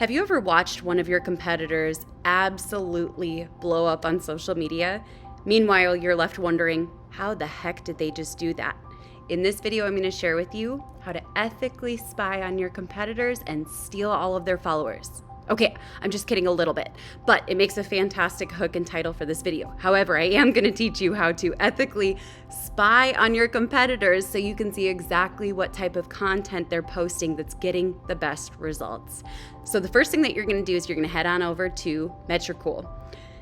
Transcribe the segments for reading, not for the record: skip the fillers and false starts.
Have you ever watched one of your competitors absolutely blow up on social media? Meanwhile, you're left wondering, how the heck did they just do that? In this video, I'm going to share with you how to ethically spy on your competitors and steal all of their followers. Okay, I'm just kidding a little bit, but it makes a fantastic hook and title for this video. However, I am going to teach you how to ethically spy on your competitors so you can see exactly what type of content they're posting that's getting the best results. So the first thing that you're going to do is you're going to head on over to Metricool.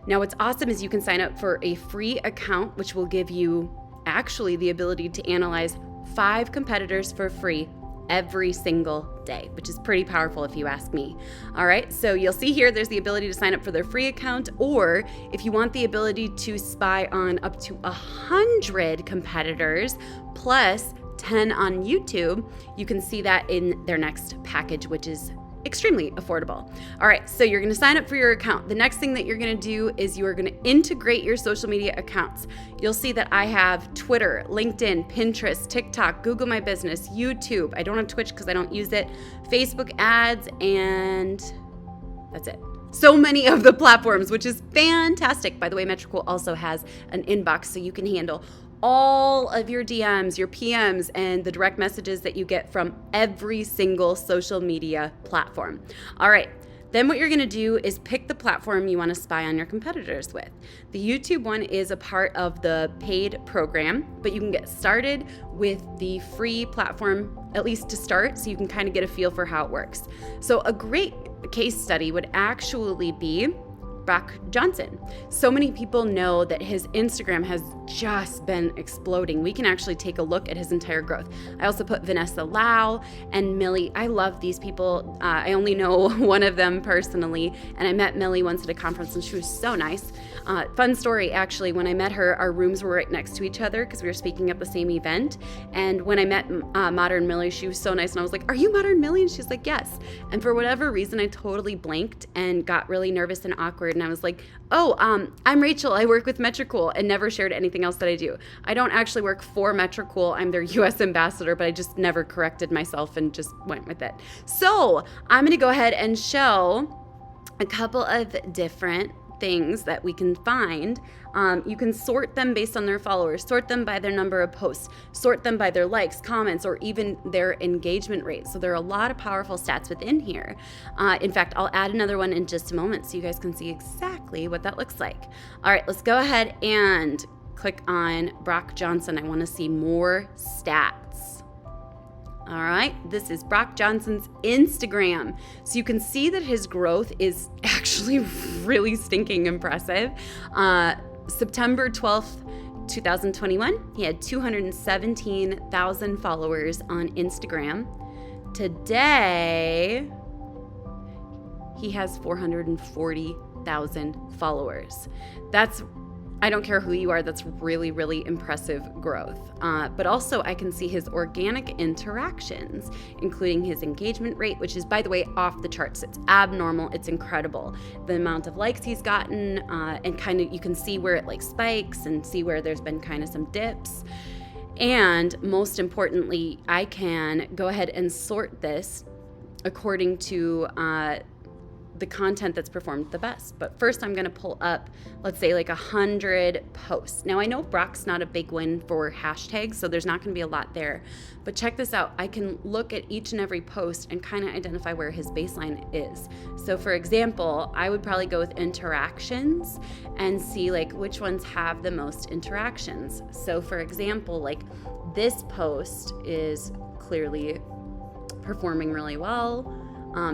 Now, what's awesome is you can sign up for a free account, which will give you actually the ability to analyze 5 competitors for free every single day, which is pretty powerful if you ask me. All right, so you'll see here there's the ability to sign up for their free account, or if you want the ability to spy on up to 100 competitors plus 10 on YouTube, you can see that in their next package, which is extremely affordable. All right, so you're going to sign up for your account. The next thing that you're going to do is you are going to integrate your social media accounts. You'll see that I have Twitter, LinkedIn, Pinterest, TikTok, Google My Business, YouTube. I don't have Twitch because I don't use it, Facebook ads, and that's it. So many of the platforms, which is fantastic. By the way, Metricool also has an inbox so you can handle all of your DMs, your PMs, and the direct messages that you get from every single social media platform. All right, then what you're gonna do is pick the platform you wanna spy on your competitors with. The YouTube one is a part of the paid program, but you can get started with the free platform, at least to start, so you can kind of get a feel for how it works. So a great case study would actually be Brock Johnson. So many people know that his Instagram has just been exploding. We can actually take a look at his entire growth. I also put Vanessa Lau and Millie. I love these people. I only know one of them personally, and I met Millie once at a conference, and she was so nice. Fun story, actually, when I met her, our rooms were right next to each other because we were speaking at the same event. And when I met Modern Millie, she was so nice, and I was like, "Are you Modern Millie?" And she's like, "Yes." And for whatever reason, I totally blanked and got really nervous and awkward. And I was like, "Oh, I'm Rachel. I work with Metricool," and never shared anything else that I do. I don't actually work for Metricool. I'm their US ambassador, but I just never corrected myself and just went with it. So I'm going to go ahead and show a couple of different things that we can find. You can sort them based on their followers, sort them by their number of posts, sort them by their likes, comments, or even their engagement rate. So there are a lot of powerful stats within here. In fact, I'll add another one in just a moment so you guys can see exactly what that looks like. All right, let's go ahead and click on Brock Johnson. I want to see more stats. All right, this is Brock Johnson's Instagram. So you can see that his growth is actually really stinking impressive. September 12th, 2021, he had 217,000 followers on Instagram. Today, he has 440,000 followers. I don't care who you are, that's really, really impressive growth. But also I can see his organic interactions, including his engagement rate, which is, by the way, off the charts. It's abnormal, it's incredible. The amount of likes he's gotten, and kind of you can see where it like spikes and see where there's been kind of some dips. And most importantly, I can go ahead and sort this according to the content that's performed the best. But first I'm gonna pull up, let's say like 100 posts. Now I know Brock's not a big win for hashtags, so there's not gonna be a lot there, but check this out. I can look at each and every post and kind of identify where his baseline is. So for example, I would probably go with interactions and see like which ones have the most interactions. So for example, like this post is clearly performing really well.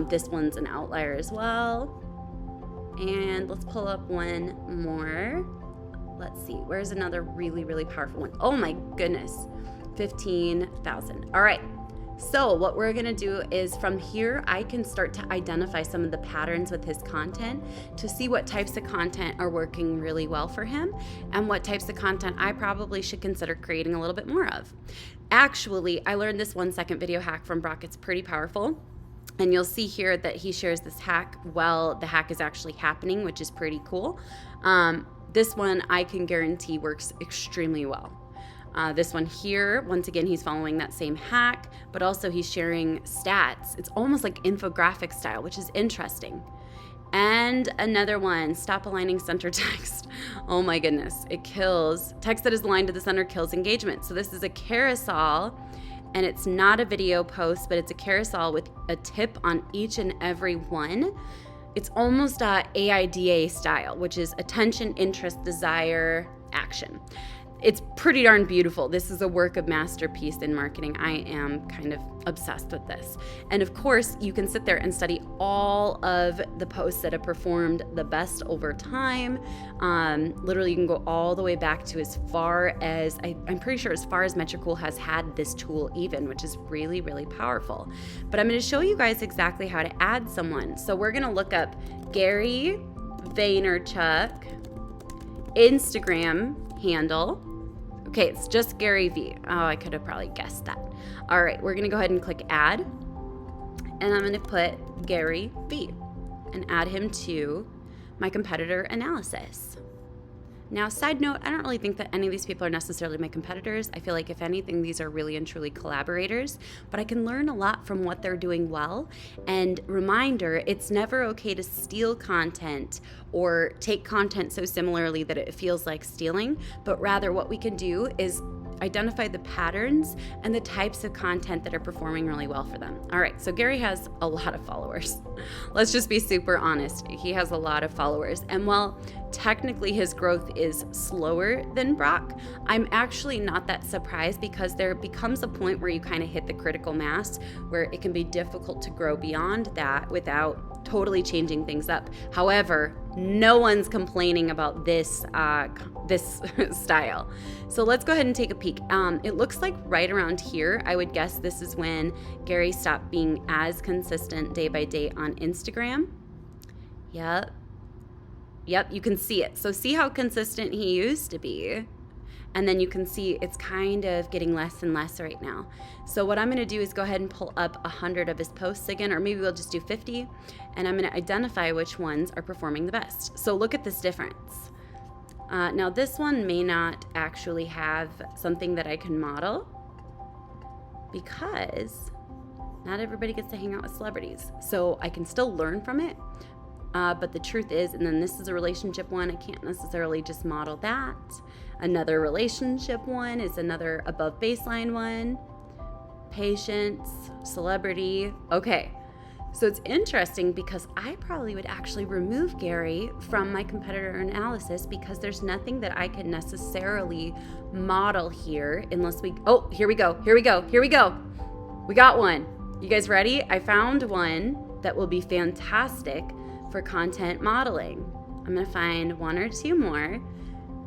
This one's an outlier as well. And let's pull up one more. Let's see, where's another really, really powerful one? Oh my goodness, 15,000. All right, so what we're gonna do is from here, I can start to identify some of the patterns with his content to see what types of content are working really well for him and what types of content I probably should consider creating a little bit more of. Actually, I learned this 1-second video hack from Brock. It's pretty powerful. And you'll see here that he shares this hack while the hack is actually happening, which is pretty cool. This one I can guarantee works extremely well. This one here, once again, he's following that same hack, but also he's sharing stats. It's almost like infographic style, which is interesting. And another one, stop aligning center text. Oh my goodness, it kills. Text that is aligned to the center kills engagement. So this is a carousel, and it's not a video post, but it's a carousel with a tip on each and every one. It's almost AIDA style, which is attention, interest, desire, action. It's pretty darn beautiful. This is a work of masterpiece in marketing. I am kind of obsessed with this. And of course, you can sit there and study all of the posts that have performed the best over time. Literally, you can go all the way back to as far as, I'm pretty sure as far as Metricool has had this tool even, which is really, really powerful. But I'm going to show you guys exactly how to add someone. So we're going to look up Gary Vaynerchuk Instagram handle. Okay, it's just Gary V. Oh, I could have probably guessed that. All right, we're gonna go ahead and click add. And I'm gonna put Gary V and add him to my competitor analysis. Now, side note, I don't really think that any of these people are necessarily my competitors. I feel like if anything, these are really and truly collaborators, but I can learn a lot from what they're doing well. And reminder, it's never okay to steal content or take content so similarly that it feels like stealing, but rather what we can do is identify the patterns and the types of content that are performing really well for them. All right, so Gary has a lot of followers. Let's just be super honest. He has a lot of followers. And while technically his growth is slower than Brock, I'm actually not that surprised, because there becomes a point where you kind of hit the critical mass where it can be difficult to grow beyond that without totally changing things up. However, no one's complaining about this this style. So let's go ahead and take a peek. It looks like right around here, I would guess this is when Gary stopped being as consistent day by day on Instagram. Yep, you can see it. So see how consistent he used to be. And then you can see it's kind of getting less and less right now. So what I'm gonna do is go ahead and pull up 100 of his posts again, or maybe we'll just do 50, and I'm gonna identify which ones are performing the best. So look at this difference. Now this one may not actually have something that I can model, because not everybody gets to hang out with celebrities. So I can still learn from it, but the truth is, and then this is a relationship one, I can't necessarily just model that. Another relationship one is another above baseline one. Patience, celebrity. Okay, so it's interesting because I probably would actually remove Gary from my competitor analysis, because there's nothing that I can necessarily model here unless we, oh, here we go. We got one. You guys ready? I found one that will be fantastic for content modeling. I'm gonna find one or two more.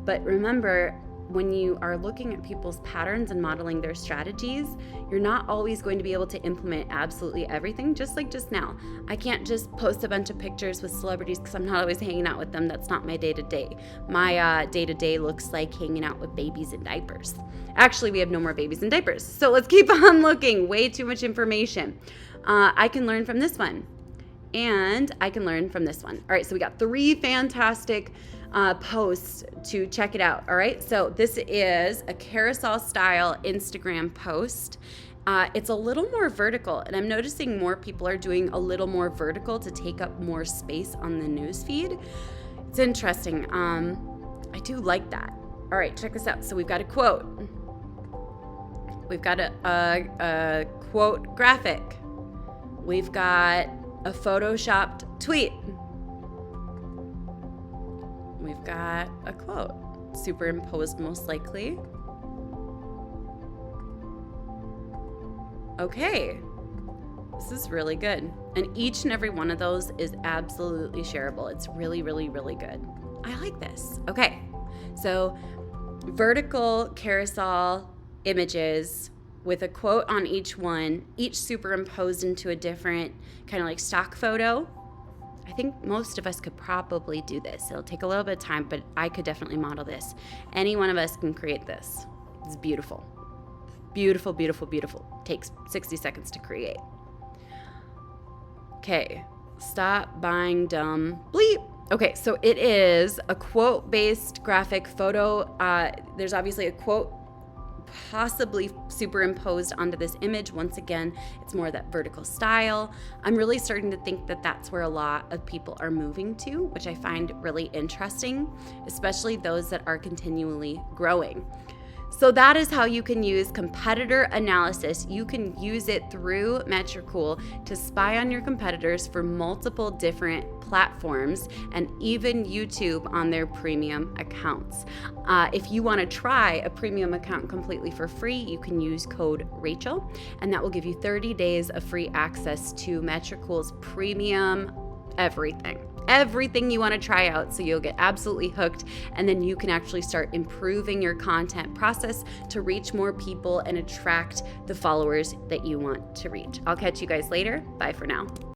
But remember, when you are looking at people's patterns and modeling their strategies, you're not always going to be able to implement absolutely everything, just like just now. I can't just post a bunch of pictures with celebrities because I'm not always hanging out with them. That's not my day-to-day. My day-to-day looks like hanging out with babies in diapers. Actually, we have no more babies in diapers. So let's keep on looking. Way too much information. I can learn from this one. And I can learn from this one. All right, so we got 3 fantastic posts to check it out. All right, so this is a carousel style Instagram post. It's a little more vertical, and I'm noticing more people are doing a little more vertical to take up more space on the news feed. It's interesting. I do like that. All right, check this out. So we've got a quote. We've got a quote graphic. We've got a photoshopped tweet. We've got a quote, superimposed most likely. Okay, this is really good. And each and every one of those is absolutely shareable. It's really, really, really good. I like this. Okay, so vertical carousel images with a quote on each one, each superimposed into a different kind of like stock photo. I think most of us could probably do this. It'll take a little bit of time, but I could definitely model this. Any one of us can create this. It's beautiful. Beautiful, beautiful, beautiful. Takes 60 seconds to create. Okay, stop buying dumb bleep. Okay, so it is a quote-based graphic photo. There's obviously a quote possibly superimposed onto this image. Once again, it's more that vertical style. I'm really starting to think that that's where a lot of people are moving to, which I find really interesting, especially those that are continually growing. So that is how you can use competitor analysis. You can use it through Metricool to spy on your competitors for multiple different platforms and even YouTube on their premium accounts. If you want to try a premium account completely for free, you can use code Rachel, and that will give you 30 days of free access to Metricool's premium everything you want to try out, so you'll get absolutely hooked, and then you can actually start improving your content process to reach more people and attract the followers that you want to reach. I'll catch you guys later. Bye for now.